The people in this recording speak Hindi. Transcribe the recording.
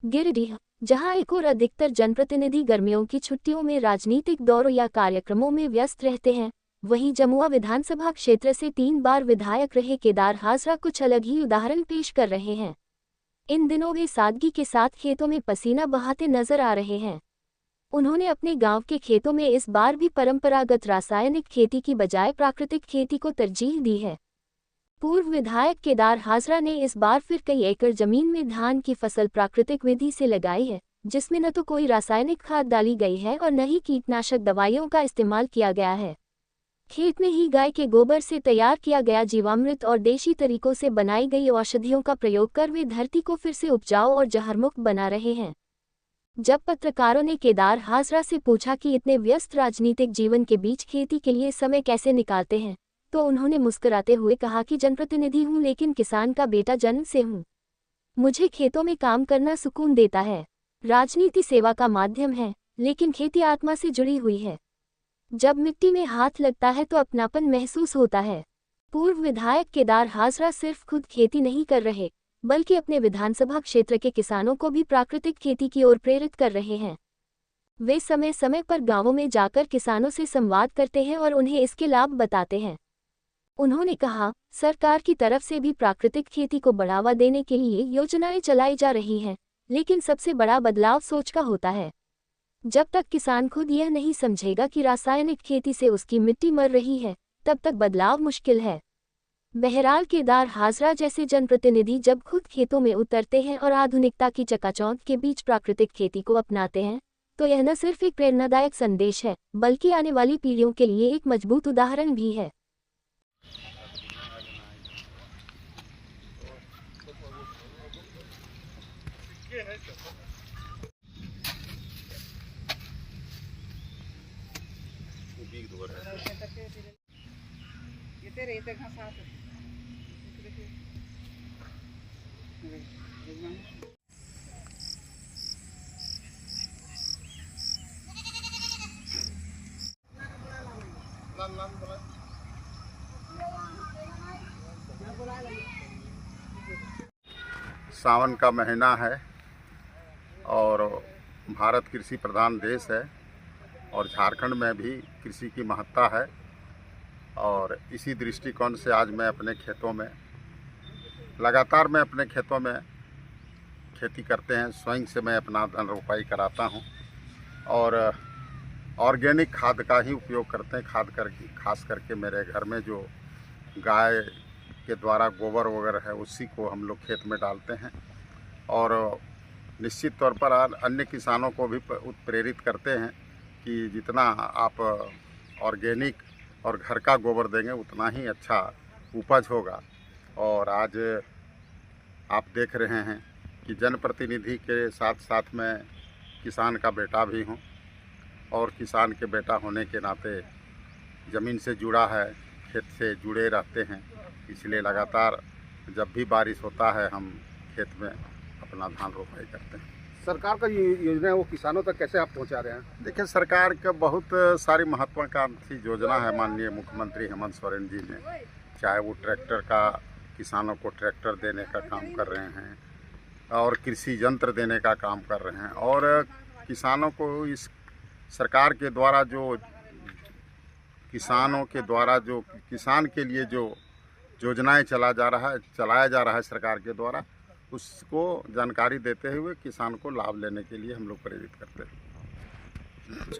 गिरिडीह, जहां एक और अधिकतर जनप्रतिनिधि गर्मियों की छुट्टियों में राजनीतिक दौरों या कार्यक्रमों में व्यस्त रहते हैं, वहीं जमुआ विधानसभा क्षेत्र से 3 बार विधायक रहे केदार हाजरा कुछ अलग ही उदाहरण पेश कर रहे हैं। इन दिनों वे सादगी के साथ खेतों में पसीना बहाते नजर आ रहे हैं। उन्होंने अपने गांव के खेतों में इस बार भी परंपरागत रासायनिक खेती की बजाय प्राकृतिक खेती को तरजीह दी है। पूर्व विधायक केदार हाजरा ने इस बार फिर कई एकड़ जमीन में धान की फसल प्राकृतिक विधि से लगाई है, जिसमें न तो कोई रासायनिक खाद डाली गई है और न ही कीटनाशक दवाइयों का इस्तेमाल किया गया है। खेत में ही गाय के गोबर से तैयार किया गया जीवामृत और देशी तरीकों से बनाई गई औषधियों का प्रयोग कर वे धरती को फिर से उपजाऊ और जहरमुक्त बना रहे हैं। जब पत्रकारों ने केदार हाजरा से पूछा कि इतने व्यस्त राजनीतिक जीवन के बीच खेती के लिए समय कैसे निकालते हैं, तो उन्होंने मुस्कुराते हुए कहा कि जनप्रतिनिधि हूं लेकिन किसान का बेटा जन्म से हूं। मुझे खेतों में काम करना सुकून देता है। राजनीति सेवा का माध्यम है, लेकिन खेती आत्मा से जुड़ी हुई है। जब मिट्टी में हाथ लगता है तो अपनापन महसूस होता है। पूर्व विधायक केदार हाजरा सिर्फ खुद खेती नहीं कर रहे, बल्कि अपने विधानसभा क्षेत्र के किसानों को भी प्राकृतिक खेती की ओर प्रेरित कर रहे हैं। वे समय समय पर गांवों में जाकर किसानों से संवाद करते हैं और उन्हें इसके लाभ बताते हैं। उन्होंने कहा, सरकार की तरफ से भी प्राकृतिक खेती को बढ़ावा देने के लिए योजनाएं चलाई जा रही हैं, लेकिन सबसे बड़ा बदलाव सोच का होता है। जब तक किसान खुद यह नहीं समझेगा कि रासायनिक खेती से उसकी मिट्टी मर रही है, तब तक बदलाव मुश्किल है। बहरहाल केदार हाजरा जैसे जनप्रतिनिधि जब खुद खेतों में उतरते हैं और आधुनिकता की चकाचौंध के बीच प्राकृतिक खेती को अपनाते हैं, तो यह न सिर्फ एक प्रेरणादायक संदेश है, बल्कि आने वाली पीढ़ियों के लिए एक मजबूत उदाहरण भी है। सावन का महीना है और भारत कृषि प्रधान देश है और झारखंड में भी कृषि की महत्ता है। और इसी दृष्टिकोण से आज मैं अपने खेतों में लगातार खेती करते हैं। स्वयं से मैं अपना धन रोपाई कराता हूं और ऑर्गेनिक खाद का ही उपयोग करते हैं। खास करके मेरे घर में जो गाय के द्वारा गोबर वगैरह है उसी को हम लोग खेत में डालते हैं और निश्चित तौर पर अन्य किसानों को भी प्रेरित करते हैं कि जितना आप ऑर्गेनिक और घर का गोबर देंगे उतना ही अच्छा उपज होगा। और आज आप देख रहे हैं कि जनप्रतिनिधि के साथ साथ मैं किसान का बेटा भी हूं और किसान के बेटा होने के नाते ज़मीन से जुड़ा है, खेत से जुड़े रहते हैं। इसलिए लगातार जब भी बारिश होता है हम खेत में अपना धान रोपाई करते हैं। सरकार का योजना है वो किसानों तक कैसे आप पहुंचा रहे हैं? देखिए, सरकार का बहुत सारी महत्वाकांक्षी योजना है। माननीय मुख्यमंत्री हेमंत सोरेन जी ने, चाहे वो ट्रैक्टर का, किसानों को ट्रैक्टर देने का काम कर रहे हैं और कृषि यंत्र देने का काम कर रहे हैं और किसानों को इस सरकार के द्वारा जो किसान के लिए जो योजनाएं चलाया जा रहा है सरकार के द्वारा, उसको जानकारी देते हुए किसान को लाभ लेने के लिए हम लोग प्रेरित करते हैं।